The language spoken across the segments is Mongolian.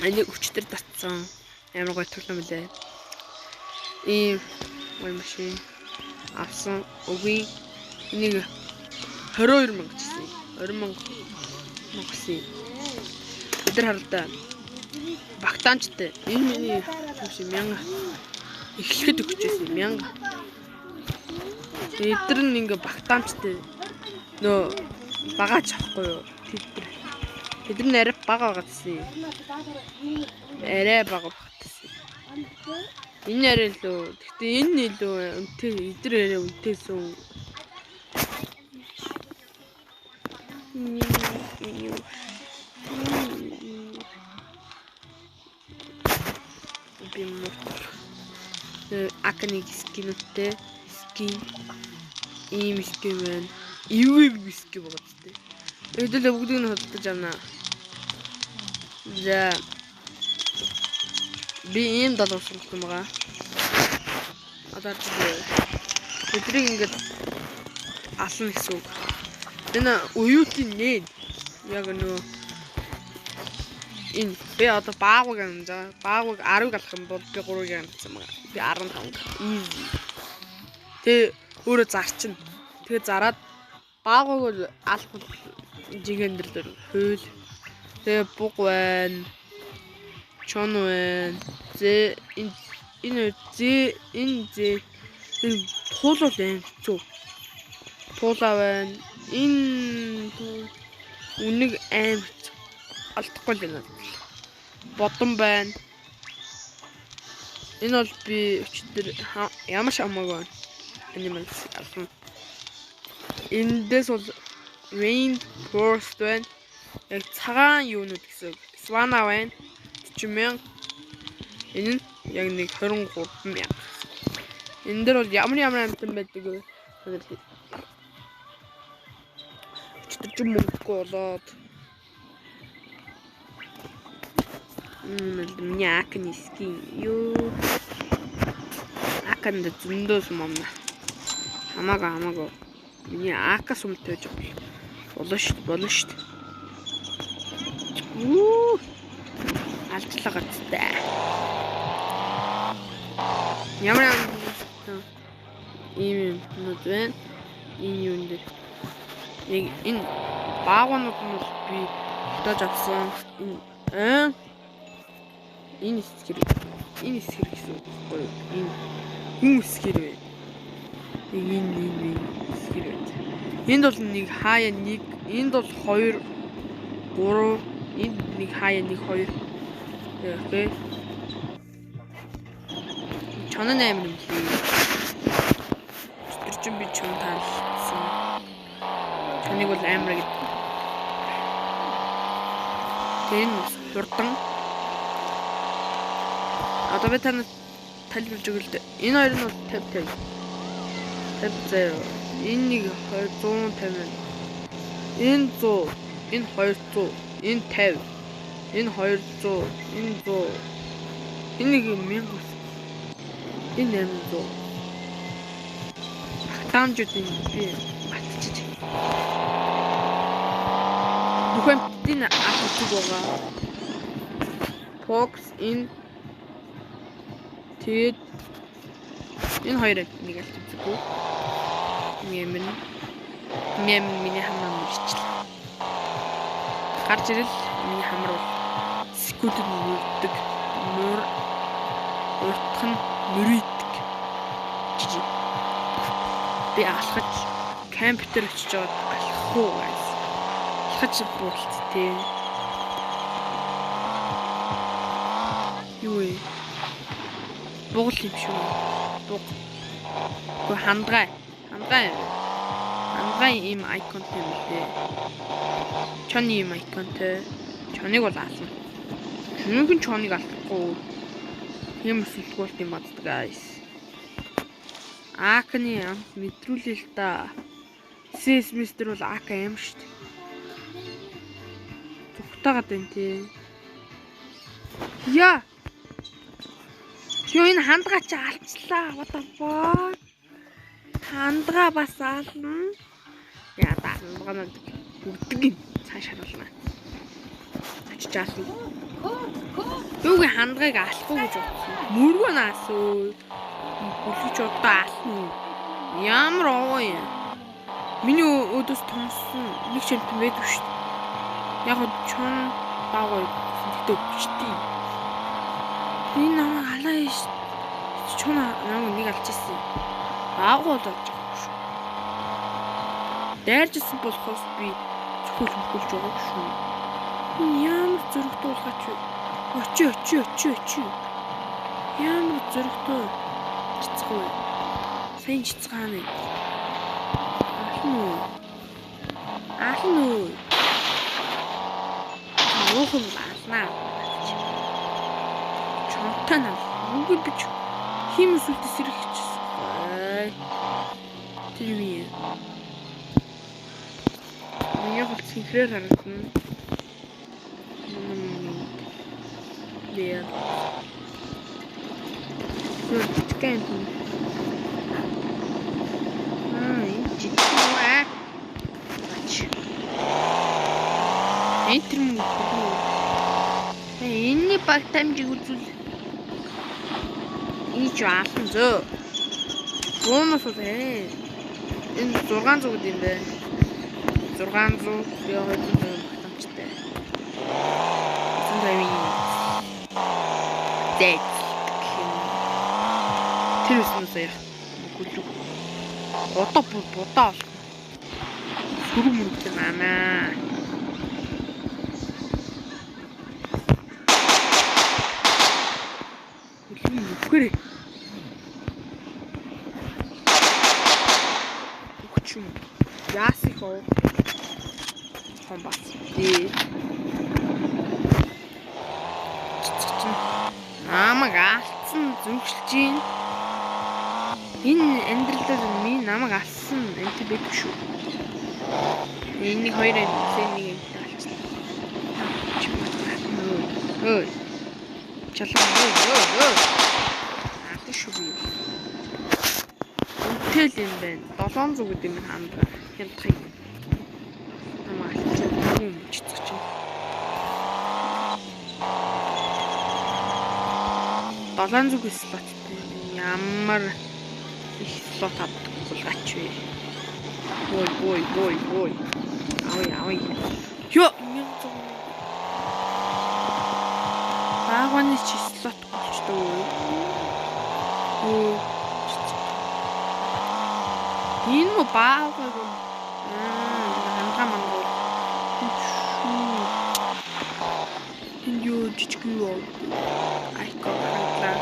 Энийг өчтөр татсан. Ямар гоё тоглоом билээ. Ийм гоё машин авсан. Үгүй энийг 22,000 гэсэн. 20,000 гэсэн. Бид нар харалтаа багтаамжтай. Энэ миний юм 1000 эхлэхэд өгчээсэн 1000. Эдгээр нь ингээ багтаамжтай. Нөө багаач авахгүй юу? Тэд нар арай бага байгаадсэн. Арай бага багтсан. Энэ арай илүү. Гэхдээ энэ илүү үнэтэй. Эдгээр арай үнэтэйсэн. Аканы скинтэй скин ийм скин байна. Ивэг скин байгаа ч тийм. Эдгээр бүгдийг нь хөдөлж авна. За би ийм долоо сонгох юм байгаа. Одоо эдрийг ингээд ална гэсэн үг. Энэ уюутын нээд яг нөө энэ би одоо баагыг амжаа. Баагыг 10-ыг алах юм бол би 3-ыг амжсан байгаа. Би 15. Easy. Тэ өөрөө зарчин. Тэгээ зараад баагыг алах жигэндэр дээр хөөл. Тэгээ буг байна. Чон байна. Зэ энэ туулал байна. Зү. Туулаа байна. Энэ үнийг амт алдахгүй л байна. Бодон байна. Энэ бол би өчтөр ямар шамаагүй байна. Animals алсан. Эндээс бол rain forest байна. Яг цагаан юунууд гэсэн. Swana байна. 40,000. Энэ нь яг нэг 23,000. Энэ дээр бол ямар амтан байдаг вэ? Өчтөр ч мөнгөгүй болоод. Миний акны скин юу? Аканд зөндөөс момна. Хамаагаа. Миний ака сумтай жоо. Болно шүү. Алдлаа гацтай. Ямар ийм нүд байна. Энэ юу нэ? Яг энэ баагуунууд нь би дож авсан. Энэ хэсгэр гэсэн үг гоё. Энэ хүн хэсгэр вэ. Энэ хэсгэр вэ. Энд бол нэг хаяа нэг, энд бол 2 3, энд нэг хаяа нэг 2. Окей. Чонон амир юм лээ. Тэр чинь би чон таалсан. Чоныг бол амир гэдэг. Энэ хурдан. Одоо би танад тайлбарлаж өгье л дээ. Энэ хоёр нь бол 50. 50. Энэ нэг 150. Энэ 100, энэ 200, энэ 50. Энэ 200, энэ 100. Энэ 1000. Энэ 800. Багтаамжуудын би батчих. Бүхэн атчих байгаа. Fox in тэгээд энэ хоёрыг нэг алцчихгүй. Миний хамаа мөрчлээ. Гарч ирэл миний хамар бол скүүтэд мөрдөг. Уртх нь мөрийдэг. Жижиг. Би алхаж компьютер очиж байгаа алхахгүй guys. Алхаж бууралт тий. Юу вэ? Бугал юм шүү. Буг. Гоо хандгай. Хандгай ийм айконтой юм лээ. Чоны ийм айконтой. Чоныг бол ална. Хүн чоныг алдахгүй. Юм сэлгүүлт юм бат guys. Акны мэдрүүлээ л та. Мистер бол ака юм шүү дээ. Зүгтаагаад байна тий. Яа. Юу энэ хандгаа чи алцлаа. What the fuck? Хандгаа бас ална. Яа хандгаа бүгдийг цааш харуулна. Очиж аална. Юугийн хандгайг алахгүй гэж бодсон. Мөргөө наас өө. Бүлгэж одоо ална. Ямар овоо юм. Миний өдөөс томсон нэг шимтэн байдаг шүү дээ. Яг нь чон баагүй тэгтээ өчтий. Энэ намайг алаа ш. Чон намайг нэг алчихсан. Баагүй болж байгаа шүү. Дайржсэн болохоос би зөвхөн хөлж байгаа шүү. Ямар зөрөгтэй уулгаач вэ? Очи. Ямар зөрөгтэй чицгүй. Сайн чицгааны. Ахын уу. Уухан баснаа. Чонтан үгүй бич химс үлдээ сэрэгчсэн. Тэр юу юм? Миний хол синхрээр харагдана. Яа. Тэтгэн. Энтэр мөн. Энэний баг тамжиг үзүүл. Ич аасан зөө. Бомос үү. Энэ 600 гэдэг юм бэ. 600 яа гэдэг юм багтамжтай. Дэт. Тэр үснээс яах. Гүлүү. Одоо бодоо. Сүрэг мөрөдөө наа. Гүрэ. Үхчүм. Яасихоо. Хомбас. Намайг алдсан зүгшилж гин. Энэ амьдралаар минь намайг алдсан энэ байдаг шүү. Энийг хоёрын нэг юм алцсан. Ой. Чалаа. Аатай шүү би. Үнэтэй юм байна. 700 гэдэг юм хандаа. Хямдхан. Намайг алдсан юм чицчих чинь. 700 слот ямар их слот авдаг булгаач вэ. Ой. Ой. Ёо, Багваны чи слот болчтой. Өө. Энэ мө баагүй. Хангам мангуу. Энэ юу жижиггүй. Айко хандлаа.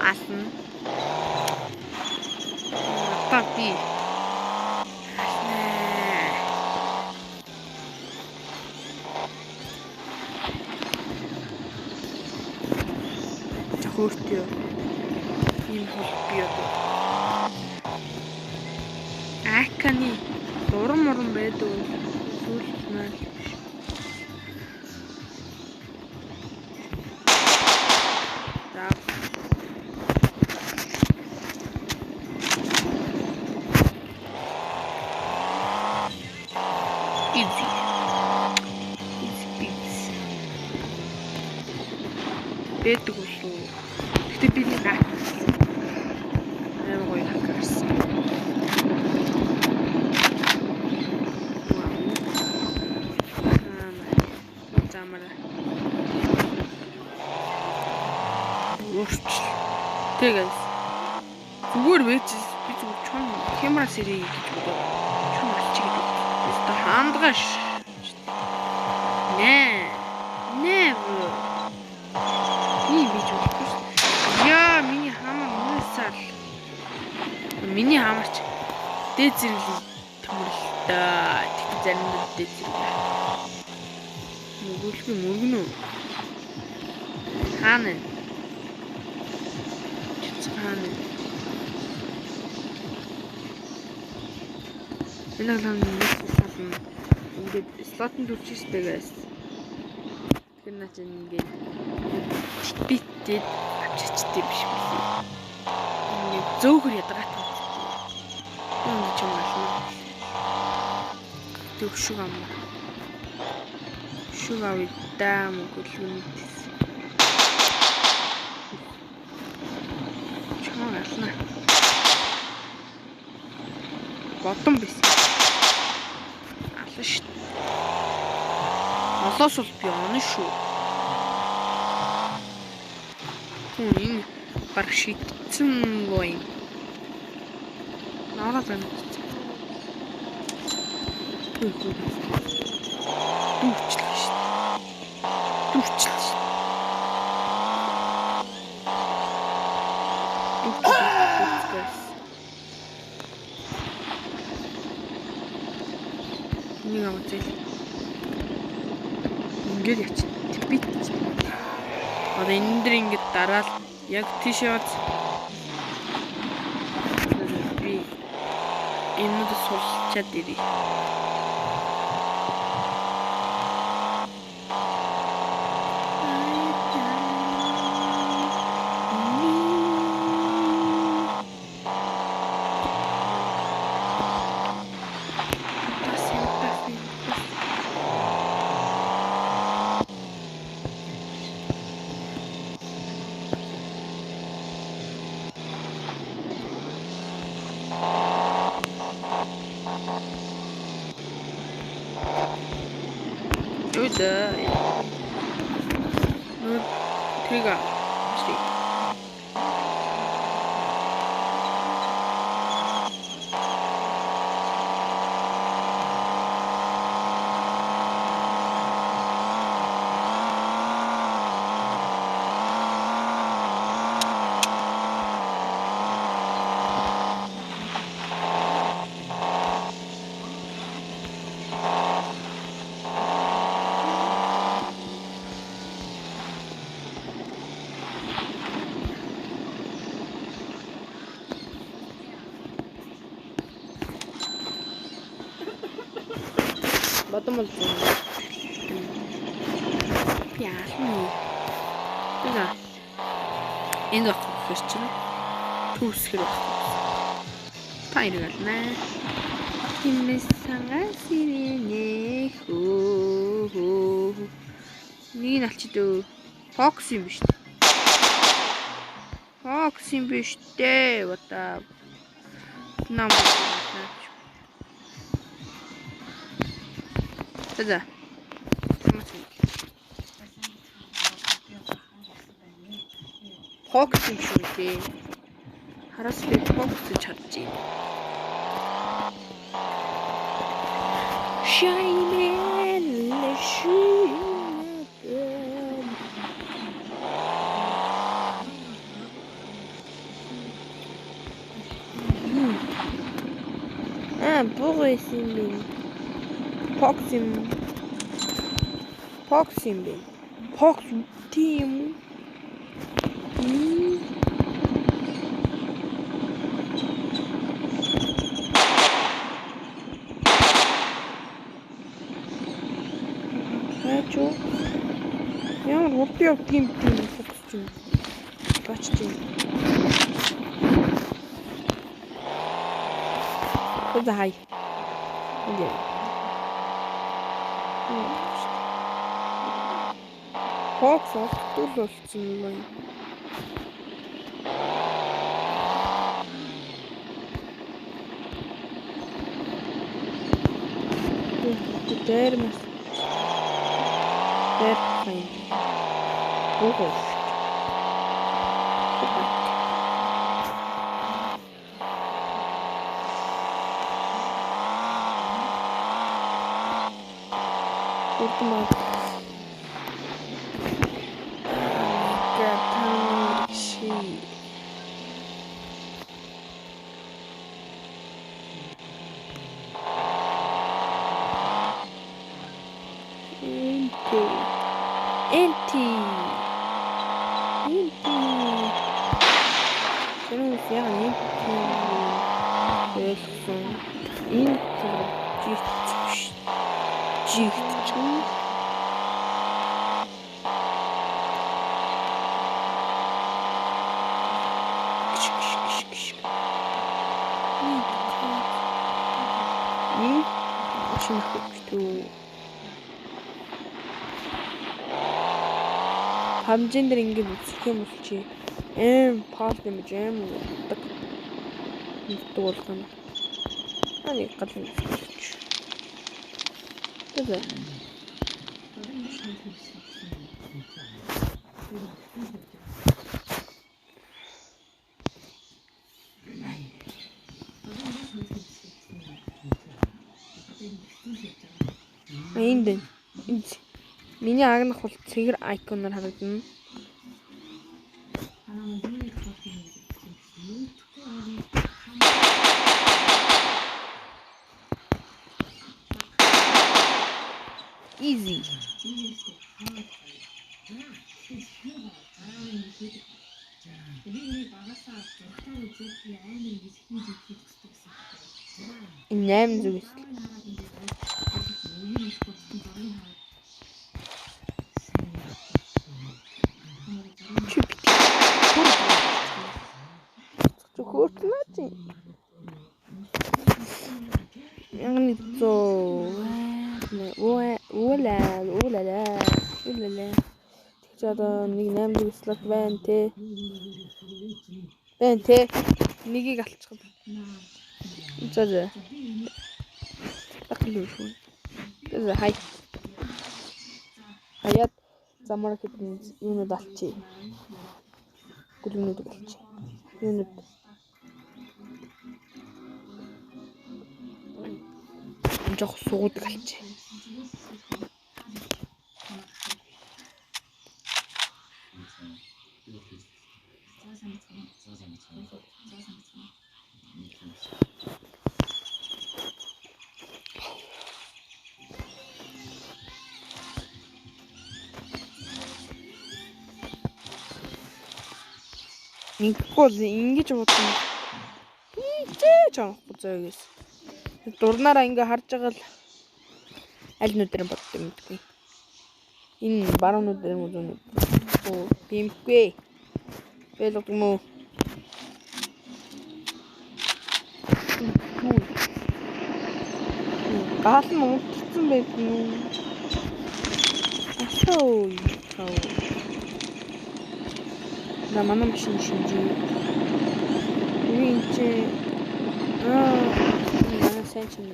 Асан. Папи. Хөртөө. Ийм хол би одоо. Аканы дуран байдаг. Сүлт маань. Бэдэг болов. Гэтэ би нэг амар гоё хакерсэн. Замара. Тэгээс. Зүгээр байж би зүгээр чон камера сэрий гэж бодоо. Чон алчиг гэдэг. Өстө хаандгаш. Нэ. Яа, миний хамаа мөсөл. Миний хамаач дээд зэрэг төмөрлөлтөө. Тэгт заримдаа дээд зэрэг. Мөргөнөө. Хаана? Чицгаана. Энэ л ингээд слотын төрчихтэй гайс. Тэр наач ингээд битээд авчирчтэй биш үү? Нэг зөөхөр ядгатай. Энэ ч юм байна. Төвшөг ам. Шүүг авъя даа мөнгөлгөн. Чамаа ялна. Бодон биш. Ална шүү. Олоос бол би онно шүү. Энэ баг шийдсэн гоо юм. Нараад байна. Дүүчлээ шүү. Дүүчлээ шүү. Нэг аваад зээл. Ингээд яч. Бит. Одоо энэ дэр ингээд дараал яг тийш яваад би энэ суулчаад ирээ. Ну, трига. Бодом бол яахны энэ энэ багш чинь түүсгэр баг та иргэлнэ химэсангаас ирэнэ хөө нэг нь алчид фокс юм биш фокс юм биш дээ вата нам за фокс юм шүү дээ хараас би фокс чадж байна шаймэн лэши Boris Fox team. Хачо. Ямар хурдан team Fox team. Бач team. Хай. Окей. Fox олдтол болсон юм байна. Дээрмэс. Дээр хай. Богош. Ultimate. хамжин дээр ингэж үзэх юм бол чи паул дэмэж удаг. Нэгдэг болгоно. Нэг гал юм. Тэгээ. Энд миний агнах бол цэгэр айконоор харагдана. Easy. Нэм зүгс. Хөөтлөөч. Янганито. Уулаа. Тэгж одоо нэг 8 зүг слот байна те. Нэгийг алчихсан. За. Батлуу шүү. Тэгээ хай. Хаяад замаар хэдэн юунууд алчи. Гүлнүүд алчи. Юунууд жох суудаг алчи. Ингэж бодсон. Чаахгүй зөөс. Дурнаараа ингээ харж байгаа л аль нүдээр боддог юм бэ? Энэ баруун нүдээр юм уу? Оо, бимгүй. Бэлэг юм уу? Гал нь унтсан байх юм. Асуу. На манам шинжи. Винчи. Манай сайн ч юм.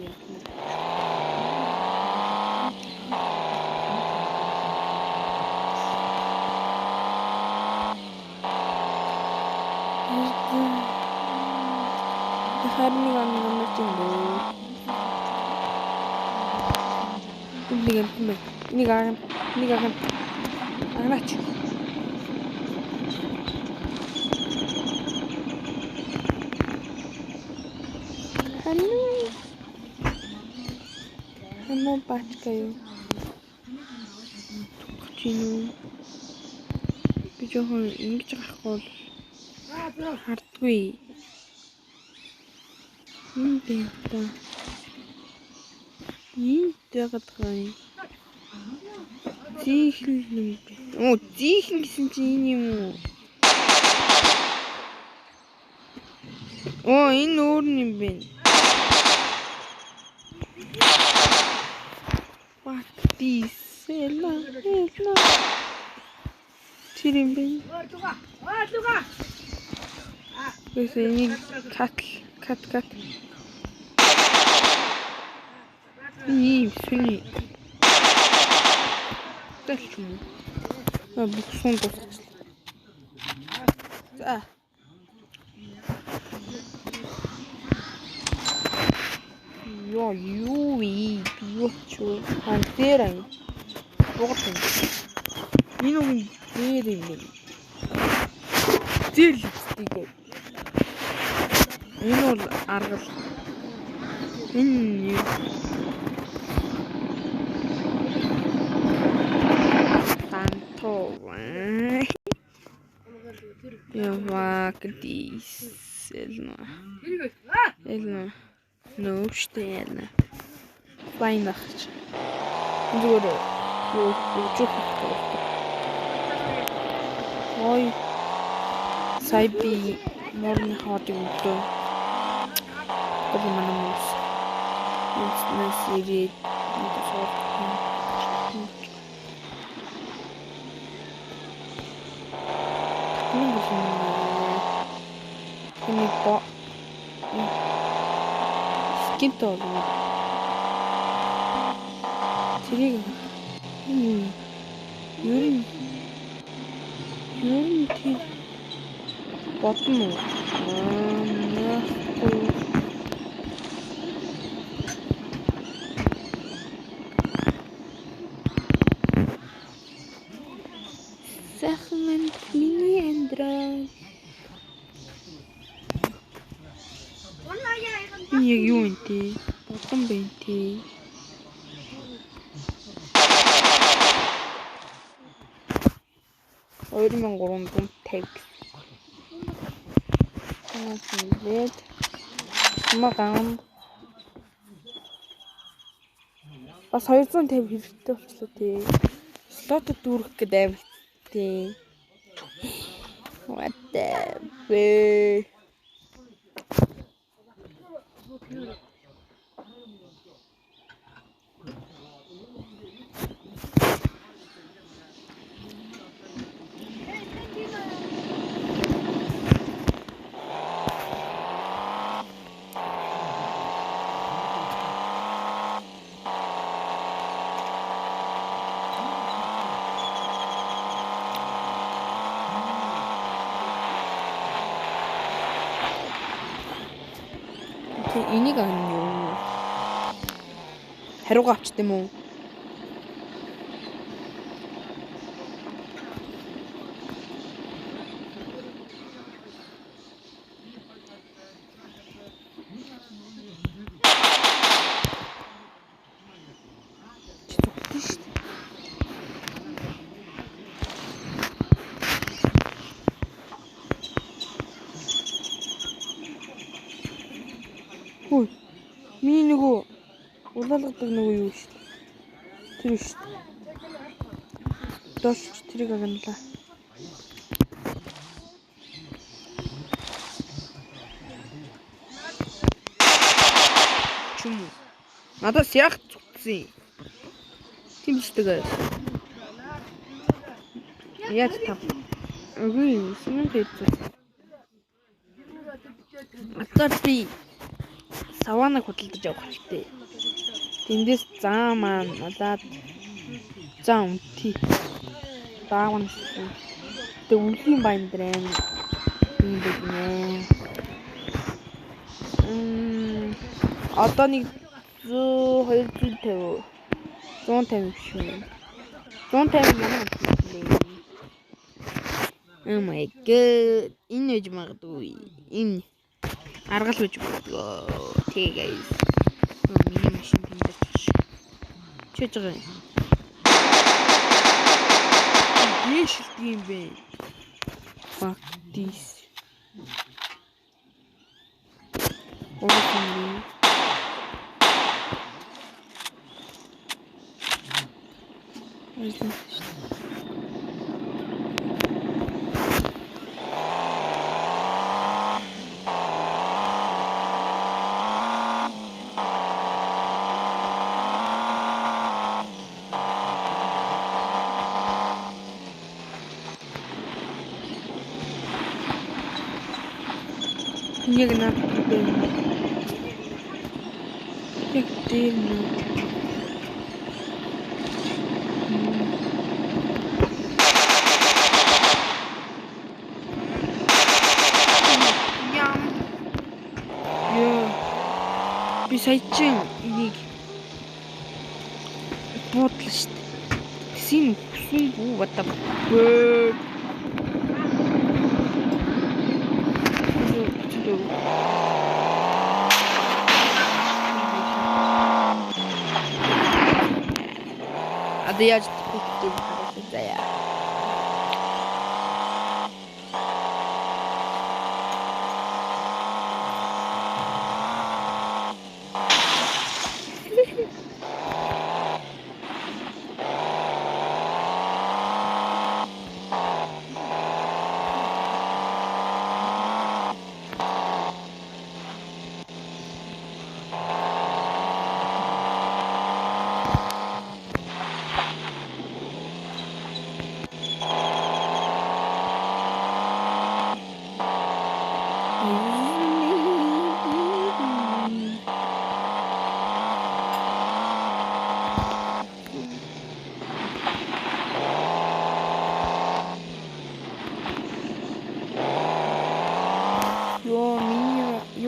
Хармиг амнаа чинь. Нэг агаач. Хано бачкаю. Чиний би жоохон ингэж гарахгүй хардгүй. Бэнта. Ягдгай. Зихэн. Оо, зихэн гэсэн чи энэ юм уу? Оо, энэ өөр юм бэ. What this? Ела. Чирим бэ. Луга. Эсэний кат. Süni. Тэлчүн. Бухсон дуусч. За. Юучу. Хантэрэн. Богтон. Минь дээр юм. Зэлцгийг. Энэ бол аргал. Энэ Явакдис элна нөөштэй байнахч зүгээр юу ой сайби морны хот юм дөө манамс нэс ирээд Хин болсон юм. Энийг бо. Скинто. Тэрийг ер нь тийм бодно уу? Сайхан миний Android. Яг юу юм те? Бодсон байна те. Ойрмон 300 text. Нэт. Магаан. Бас 250 хэрэгтэй болчихлоо тий. Слот дүүрэх гэдэг амар тий. What the fuck? Энийг авна юу? Хариугаа авчт юм уу? Хөөе. Миний нөгөө улаалгадаг нөгөө юу шүү дээ. Тэр шүү дээ. Доош тэрийг агналаа. Чүм. Надаас яг зүтсэн. Тийм шүү дээ. Яг тав. Үгүй юм хийсэн. Атарти савана хөдөлж явах хэрэгтэй. Тэндээс заа маань надад заа үнти. Даавна. Тэг үлийн баяндрын юм бигнэ. Одоо нэг 250 150 шүү. 150 манай. Oh my god. Энэ үж магадгүй. Энэ аргал үж магадгүй. Тэг guys. Миний машин тэмдэж чиж байгаа юм. Дэшил тийм бэ. Fuck this. Окей. Яг надад байна. Яг тийм үү. Би саячин энийг бодлоо шүү дээ. Тэсийн хүсэн бүү бата. А я же теперь хорошая.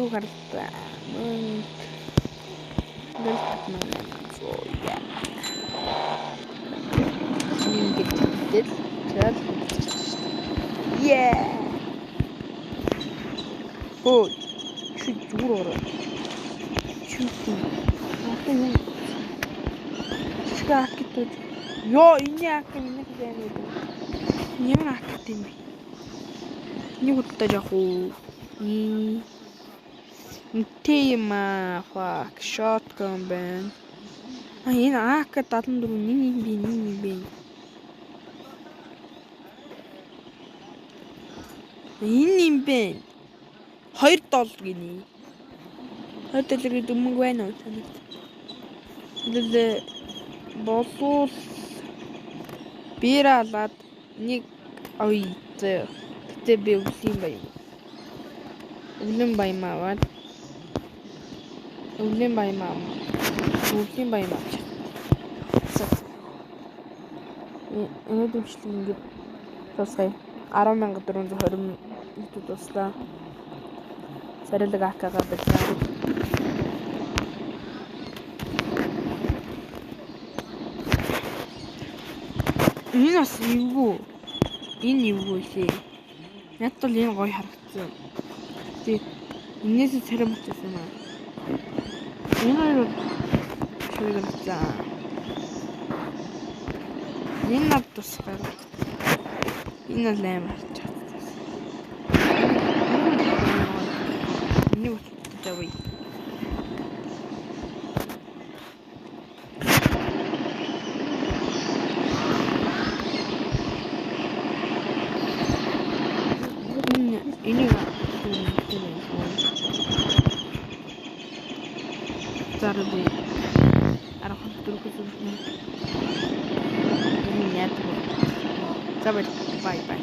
Юу гардаг. Yeah. Oh, чи зүгээр ороо. Чи юу? Скакит. Ёо, энэ яг энэ гэдэг юм. Ямар акт юм бэ? Нэг удаа яг уу. Тема fuck shotgun байна. Энэ AK-74 нэг юм бэ. Энэ юм бэ. $2 гинэ. $2 дүмэг байна уу санагт. Лээ болов биралаад нэг ой зэ. Гэтэ би өвлийн баян. Өвлийн баямаа. Өвлийн баямаа. Энэ дэвшлэг ингээд тусгай 10,420 YouTube туслаа. Сарилэг акагаа байлаа. Энэ бас юу? Энэ юу вэ? Надад л энэ гоё харагдсан. Тэг. Энээс царим утсан юм аа. Энэ хоёр шийдэлцээ. Энэ над тусгаар. Энэ л амар чад. Энэ юу вэ? Заради арахад дөрөвсөн юм. Энэ яд. Забай бай бай.